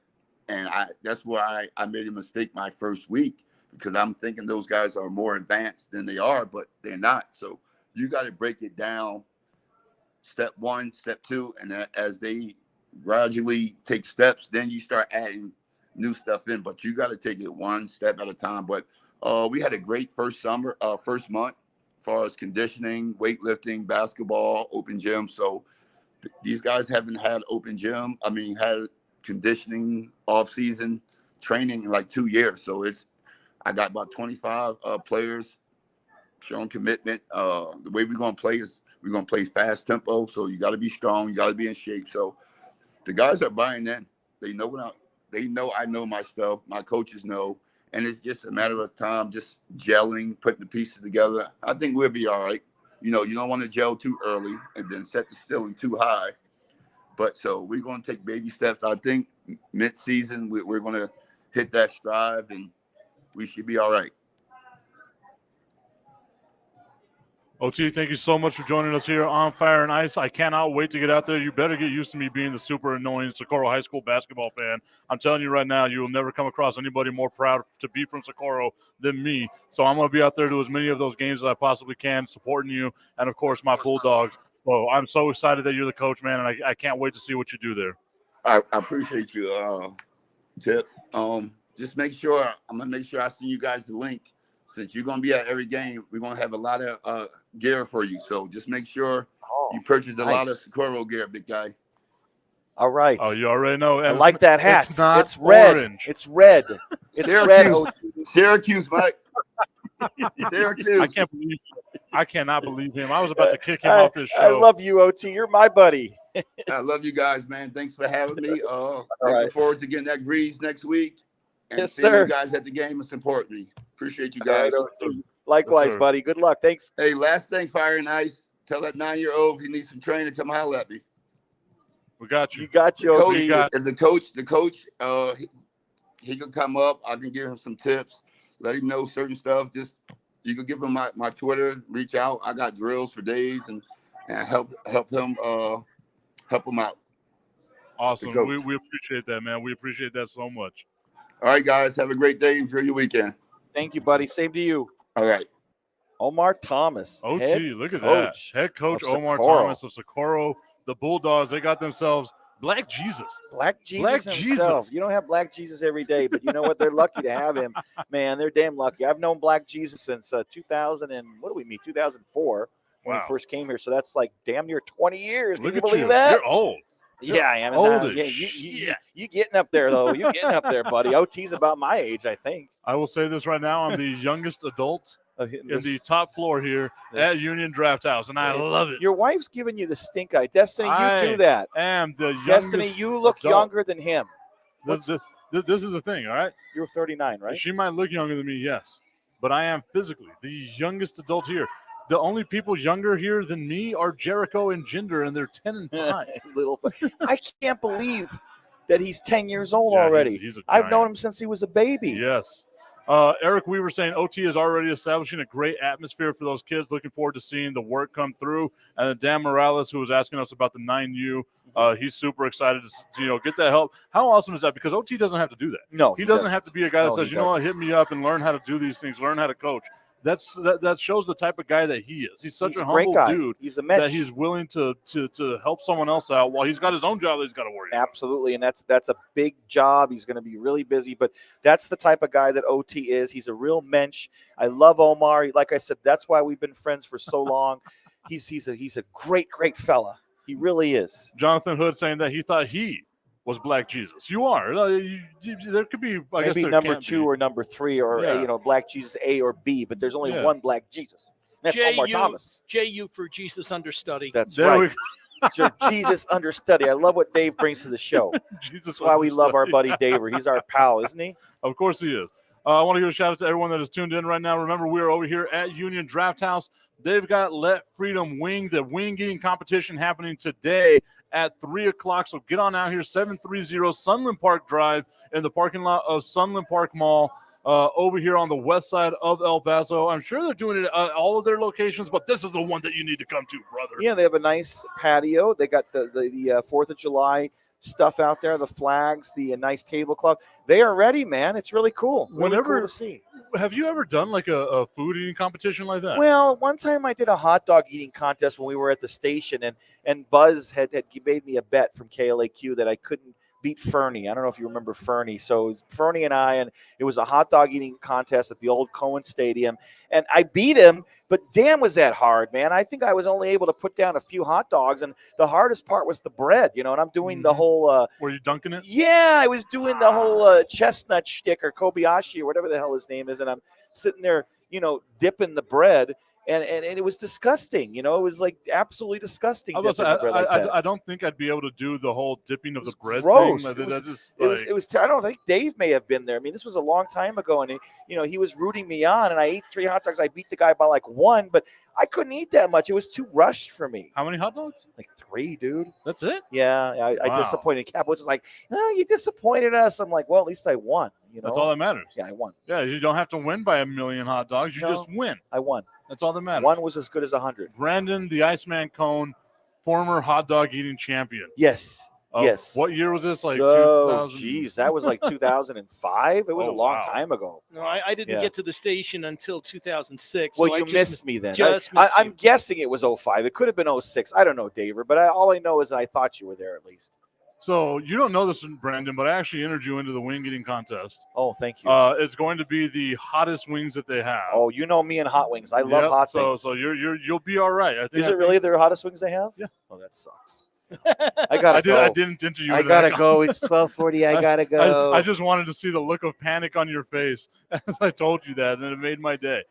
And that's where I made a mistake my first week, because I'm thinking those guys are more advanced than they are, but they're not. So you got to break it down, step 1, step 2, and as they gradually take steps, then you start adding new stuff in. But you got to take it one step at a time. But we had a great first month, as far as conditioning, weightlifting, basketball, open gym. So these guys haven't had open gym. Had conditioning, off-season training in like 2 years. So I got about 25 players showing commitment. The way we're going to play is we're going to play fast tempo. So you got to be strong. You got to be in shape. So the guys are buying in. They know I know my stuff. My coaches know. And it's just a matter of time, just gelling, putting the pieces together. I think we'll be all right. You don't want to gel too early and then set the ceiling too high. But so we're going to take baby steps. I think mid-season we're going to hit that stride, and we should be all right. OT, thank you so much for joining us here on Fire and Ice. I cannot wait to get out there. You better get used to me being the super annoying Socorro High School basketball fan. I'm telling you right now, you will never come across anybody more proud to be from Socorro than me. So I'm going to be out there to as many of those games as I possibly can, supporting you, and, of course, my Bulldogs. So I'm so excited that you're the coach, man, and I can't wait to see what you do there. I appreciate you, Tip. Just make sure – I'm going to make sure I send you guys the link. Since you're going to be at every game, we're going to have a lot of gear for you. So just make sure you purchase a lot of Socorro gear, big guy. All right. Oh, you already know. I like that hat. It's red. Orange. It's red. It's Syracuse. red. Syracuse, Mike. Syracuse. I can't believe I cannot believe him. I was about to kick him I, off this show. I love you, OT. You're my buddy. I love you guys, man. Thanks for having me. Looking right. forward to getting that grease next week. And Yes, seeing sir. you guys at the game and support me. Appreciate you All guys. right, OT. Likewise, Yes, sir. buddy. Good luck. Thanks. Hey, last thing, Fire and Ice. Tell that 9-year-old if you need some training, come holler at me. We got you. You got you, Coach, OT. if the coach, he can come up. I can give him some tips. Let him know certain stuff. Just you can give him my Twitter. Reach out. I got drills for days and help him out. Awesome. Coach. We appreciate that, man. We appreciate that so much. All right, guys. Have a great day. Enjoy your weekend. Thank you, buddy. Same to you. All right. Omar Thomas. OT, head look at coach that. Head coach of Omar Socorro. Thomas of Socorro. The Bulldogs, they got themselves Black Jesus. Black Jesus himself. You don't have Black Jesus every day, but you know what? They're lucky to have him. Man, they're damn lucky. I've known Black Jesus since 2000 and what do we meet? 2004 when Wow. we first came here. So that's like damn near 20 years. Can Look you at believe you. that? You're old. Yeah, I am. old Now, as yeah, shit. you getting up there though. You getting up there, buddy. OT's about my age, I think. I will say this right now. I'm the youngest adult in the This- top floor here at Union DraftHouse, and I love it. Your wife's giving you the stink eye. Destiny, you I do that. am the Destiny, youngest you look adult. younger than him. This is the thing, all right? You're 39, right? She might look younger than me, yes, but I am physically the youngest adult here. The only people younger here than me are Jericho and Jinder, and they're 10 and 5. Little, I can't believe that he's 10 years old Yeah, already. he's a I've giant. known him since he was a baby. Yes. Eric Weaver saying OT is already establishing a great atmosphere for those kids. Looking forward to seeing the work come through. And then Dan Morales, who was asking us about the 9U, he's super excited to get that help. How awesome is that? Because OT doesn't have to do that. No, He doesn't have to be a guy that No, says, he you know what, hit me up and learn how to do these things, learn how to coach. That shows the type of guy that he is. He's such He's a a great humble guy. dude He's a mensch. that he's willing to help someone else out while he's got his own job that he's got to worry about. Absolutely, and that's a big job. He's going to be really busy, but that's the type of guy that OT is. He's a real mensch. I love Omar. Like I said, that's why we've been friends for so long. He's a great fella. He really is. Jonathan Hood saying that he thought he was Black Jesus. You are. There could be, I guess Maybe there number can't 2 be. or number 3 or Yeah. Black Jesus A or B, but there's only Yeah. one Black Jesus. That's Omar Thomas. JU for Jesus understudy. That's There right. we So Jesus understudy. I love what Dave brings to the show. Jesus That's why we love our understudy. buddy Daver. He's our pal, isn't he? Of course he is. I want to give a shout out to everyone that is tuned in right now. Remember, we are over here at Union DraftHouse. They've got Let Freedom Wing, the wing eating competition happening today at 3 o'clock. So get on out here, 730 Sunland Park Drive in the parking lot of Sunland Park Mall over here on the west side of El Paso. I'm sure they're doing it at all of their locations, but this is the one that you need to come to, brother. Yeah, they have a nice patio. They got the 4th of July stuff out there, the flags, the nice tablecloth. They are ready, man. It's really cool. Really Whenever- cool to see. Have you ever done like a food eating competition like that? Well, one time I did a hot dog eating contest when we were at the station, and Buzz had made me a bet from KLAQ that I couldn't beat Fernie. I don't know if you remember Fernie. So Fernie and it was a hot dog eating contest at the old Cohen Stadium, and I beat him. But damn, was that hard, man! I think I was only able to put down a few hot dogs, and the hardest part was the bread. And I'm doing the whole. Were you dunking it? Yeah, I was doing the whole chestnut shtick or Kobayashi or whatever the hell his name is, and I'm sitting there, dipping the bread. And it was disgusting, it was like absolutely disgusting. I was dipping the bread like that. I don't think I'd be able to do the whole dipping of the bread gross. thing. It was. I don't think Dave may have been there. I mean, this was a long time ago, and he was rooting me on, and I ate 3 hot dogs. I beat the guy by like 1, but I couldn't eat that much. It was too rushed for me. How many hot dogs? Like 3, dude. That's it? Yeah, I Wow. disappointed Cap. Which is like, oh, you disappointed us. I'm like, well, at least I won. That's all that matters. Yeah, I won. Yeah, you don't have to win by 1,000,000 hot dogs. You No. just win. I won. That's all that matters. 1 was as good as 100. Brandon, the Iceman Cone, former hot dog eating champion. Yes. Of Yes. What year was this? Like Oh, 2000? geez, that was like 2005. It was Oh, a long wow. time ago. No, I didn't Yeah. get to the station until 2006. Well, so I you just missed me then. just I, missed I'm you. guessing it was 05. It could have been 06. I don't know, Daver, but all I know is I thought you were there at least. So you don't know this, Brandon, but I actually entered you into the wing eating contest. Oh, thank you. It's going to be the hottest wings that they have. Oh, you know me and hot wings. I love Yep, hot so, wings. So you'll be all right. I think. Is it really the hottest wings they have? Yeah. Oh, that sucks. I gotta go. I didn't enter you. I into gotta that. go. It's 12:40. I gotta go. I just wanted to see the look of panic on your face as I told you that, and it made my day.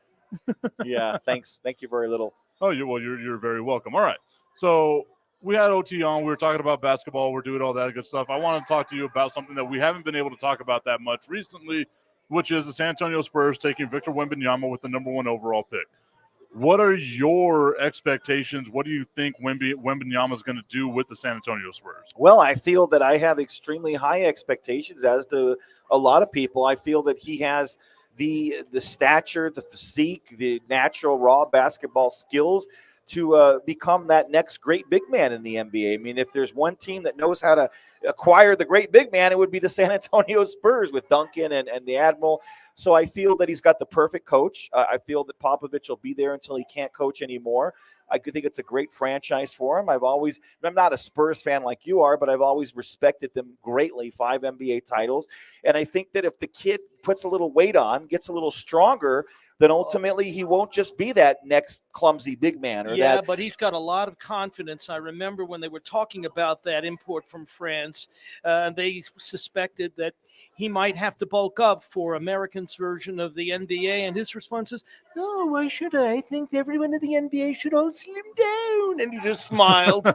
Yeah, thanks. Thank you very little. Oh, you're very welcome. All right. So we had OT on. We were talking about basketball. We're doing all that good stuff. I want to talk to you about something that we haven't been able to talk about that much recently, which is the San Antonio Spurs taking Victor Wembanyama with the number 1 overall pick. What are your expectations? What do you think Wembanyama is going to do with the San Antonio Spurs? Well, I feel that I have extremely high expectations, as do a lot of people. I feel that he has the stature, the physique, the natural raw basketball skills to become that next great big man in the NBA. I mean, if there's one team that knows how to acquire the great big man, it would be the San Antonio Spurs with Duncan and the Admiral. So I feel that he's got the perfect coach. I feel that Popovich will be there until he can't coach anymore. I think it's a great franchise for him. I'm not a Spurs fan like you are, but I've always respected them greatly. 5 NBA titles. And I think that if the kid puts a little weight on, gets a little stronger, then ultimately he won't just be that next clumsy big man. But he's got a lot of confidence. I remember when they were talking about that import from France, they suspected that he might have to bulk up for Americans' version of the NBA. And his response is, no, why should I? I think everyone in the NBA should all slim down. And he just smiled.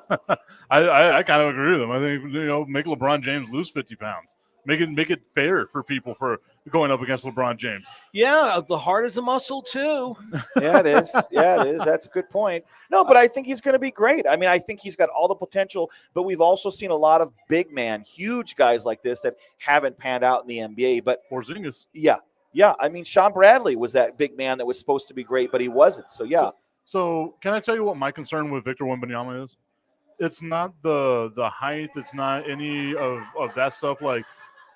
I kind of agree with him. I think, make LeBron James lose 50 pounds. Make it fair for people for going up against LeBron James. Yeah, the heart is a muscle too. Yeah, it is. That's a good point. No, but I think he's going to be great. I mean, I think he's got all the potential, but we've also seen a lot of big man, huge guys like this that haven't panned out in the NBA. But Porzingis. Yeah. I mean, Sean Bradley was that big man that was supposed to be great, but he wasn't. So, yeah. So can I tell you what my concern with Victor Wembanyama is? It's not the height. It's not any of that stuff. Like,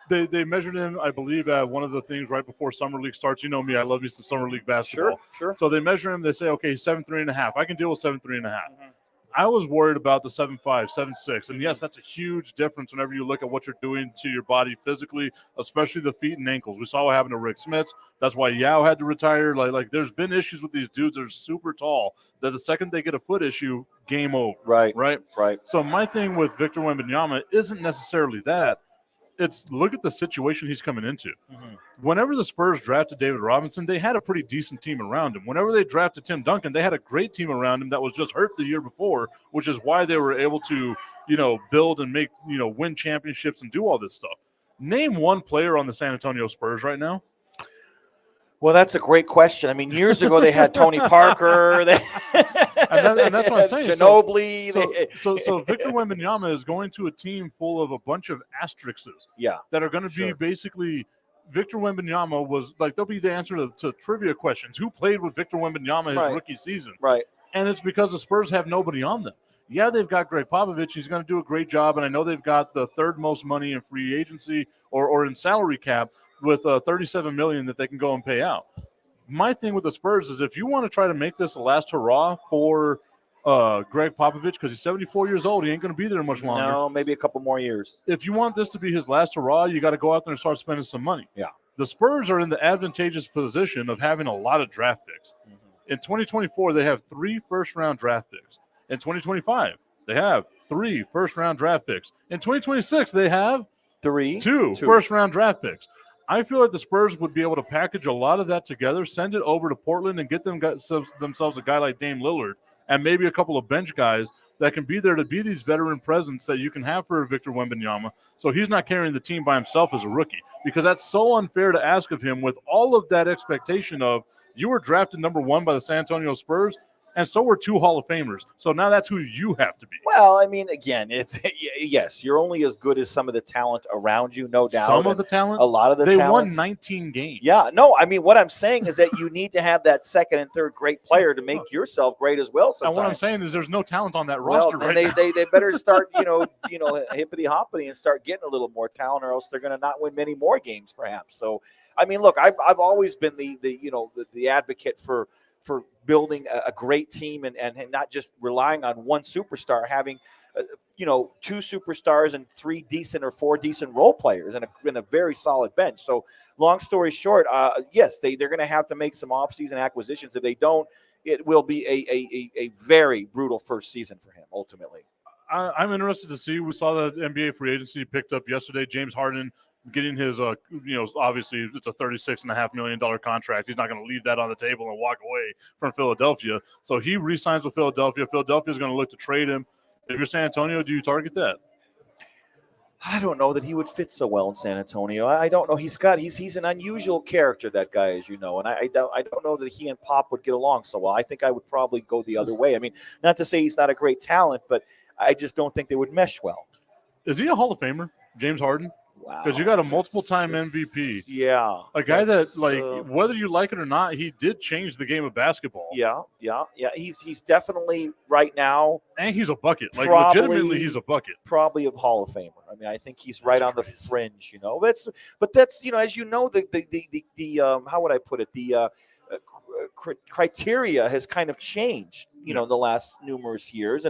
They measured him, I believe, at one of the things right before Summer League starts. You know me, I love me some Summer League basketball. Sure. So they measure him. They say, okay, he's 7'3.5". I can deal with 7'3.5". I was worried about the 7'5", 7'6". And yes, that's a huge difference whenever you look at what you're doing to your body physically, especially the feet and ankles. We saw what happened to Rick Smits. That's why Yao had to retire. Like there's been issues with these dudes that are super tall that the second they get a foot issue, game over. Right. So my thing with Victor Wembanyama isn't necessarily that. It's look at the situation he's coming into. Whenever the Spurs drafted David Robinson, they had a pretty decent team around him. Whenever they drafted Tim Duncan, they had a great team around him that was just hurt the year before, which is why they were able to, build and make, win championships and do all this stuff. Name one player on the San Antonio Spurs right now. Well, that's a great question. I mean, years ago they had Tony Parker. And that's what I'm saying. Ginobili. So Victor Wembanyama is going to a team full of a bunch of asterisks. Yeah. That are going to be basically Victor Wembanyama was like they'll be the answer to trivia questions. Who played with Victor Wembanyama his rookie season? Right. And it's because the Spurs have nobody on them. Yeah, they've got Greg Popovich. He's going to do a great job, and I know they've got the third most money in free agency or in salary cap with $37 million that they can go and pay out. My thing with the Spurs is if you want to try to make this a last hurrah for Greg Popovich, because he's 74 years old, he ain't going to be there much longer. No, maybe a couple more years. If you want this to be his last hurrah, you got to go out there and start spending some money. Yeah. The Spurs are in the advantageous position of having a lot of draft picks. In 2024, they have 3 first-round draft picks. In 2025, they have 3 first-round draft picks. In 2026, they have 2 first-round draft picks. I feel like the Spurs would be able to package a lot of that together, send it over to Portland, and get themselves a guy like Dame Lillard and maybe a couple of bench guys that can be there to be these veteran presence that you can have for Victor Wembanyama. So he's not carrying the team by himself as a rookie, because that's so unfair to ask of him with all of that expectation of you were drafted number 1 by the San Antonio Spurs. And so were 2 Hall of Famers. So now that's who you have to be. Well, I mean, again, it's yes, you're only as good as some of the talent around you, no doubt. Some of the talent? A lot of the talent. They talent. won 19 games. Yeah, no, I mean, what I'm saying is that you need to have that second and third great player to make yourself great as well sometimes. And what I'm saying is there's no talent on that roster right now. They better start, hippity-hoppity and start getting a little more talent, or else they're going to not win many more games perhaps. So, I mean, look, I've always been the advocate for building a great team and not just relying on one superstar, having, 2 superstars and 3 decent or 4 decent role players and a very solid bench. So long story short, yes, they're going to have to make some offseason acquisitions. If they don't, it will be a very brutal first season for him ultimately. I'm interested to see. We saw the NBA free agency picked up yesterday. James Harden getting his, obviously it's a $36.5 million contract. He's not going to leave that on the table and walk away from Philadelphia. So he re-signs with Philadelphia. Philadelphia is going to look to trade him. If you're San Antonio, do you target that? I don't know that he would fit so well in San Antonio. I don't know. He's an unusual character, that guy, as you know, and I don't know that he and Pop would get along so well. I think I would probably go the other way. I mean, not to say he's not a great talent, but I just don't think they would mesh well. Is he a Hall of Famer, James Harden? Wow. Because you got a multiple-time MVP. Yeah. A guy that, whether you like it or not, he did change the game of basketball. Yeah. He's definitely right now. And he's a bucket. Like, Probably- legitimately, he's a bucket. Probably a Hall of Famer. I mean, I think he's right on the fringe, But that's, as you know, the how would I put it? The criteria has kind of changed, in the last numerous years.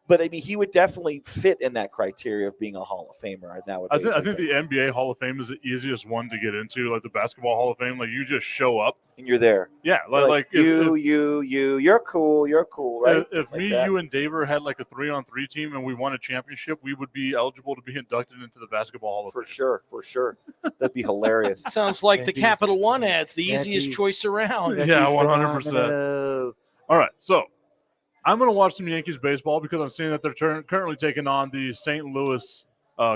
But I mean, he would definitely fit in that criteria of being a Hall of Famer nowadays. I think the NBA Hall of Fame is the easiest one to get into, like the Basketball Hall of Fame. Like, you just show up and you're there. Yeah, you're cool, right? If like me, that. You, and Daver had like a 3-on-3 team and we won a championship, we would be eligible to be inducted into the Basketball Hall of Fame. For sure. That'd be hilarious. Sounds like the Capital One ads, the easiest choice around. Yeah, 100%. All right, so I'm going to watch some Yankees baseball because I'm seeing that they're currently taking on the St. Louis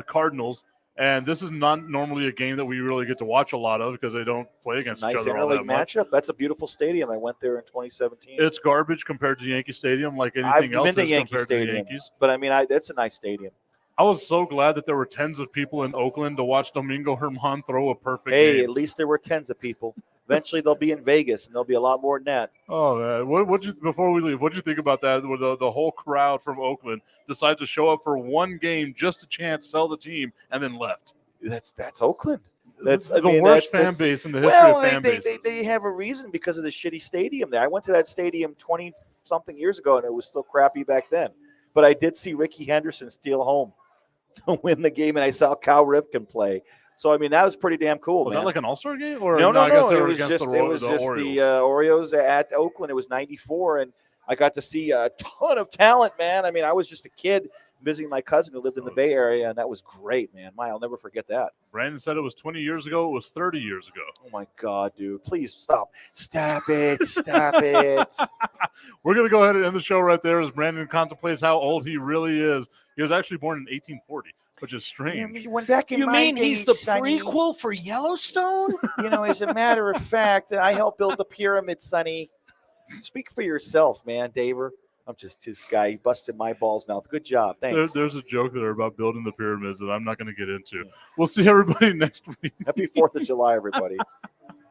Cardinals. And this is not normally a game that we really get to watch a lot of because they don't play against each other all that much. Matchup. That's a beautiful stadium. I went there in 2017. It's garbage compared to Yankee Stadium, like anything else is compared to the Yankees. But I mean, it's a nice stadium. I was so glad that there were tens of people in Oakland to watch Domingo Germán throw a perfect game. At least there were tens of people. Eventually, they'll be in Vegas, and there'll be a lot more than that. Oh, man. Before we leave, what'd you think about that? Where the whole crowd from Oakland decided to show up for one game just a chance, sell the team, and then left. That's Oakland. That's the worst fan base in the history of fan bases. They have a reason because of the shitty stadium there. I went to that stadium 20-something years ago, and it was still crappy back then. But I did see Ricky Henderson steal home to win the game, and I saw Cal Ripken play. So, I mean, that was pretty damn cool. Was that like an all-star game? Or no. I guess they it were was against just the Orioles at Oakland. It was 94, and I got to see a ton of talent, man. I mean, I was just a kid visiting my cousin who lived in the Bay Area, and that was great, man. I'll never forget that. Brandon said it was 20 years ago. It was 30 years ago. Oh, my God, dude. Please stop. Stop it. Stop it. We're going to go ahead and end the show right there as Brandon contemplates how old he really is. He was actually born in 1840. Which is strange. You mean he's the prequel for Yellowstone? As a matter of fact, I helped build the pyramid, Sonny. Speak for yourself, man, Daver. I'm just this guy. He busted my balls now. Good job. Thanks. There's a joke there about building the pyramids that I'm not going to get into. We'll see everybody next week. Happy 4th of July, everybody.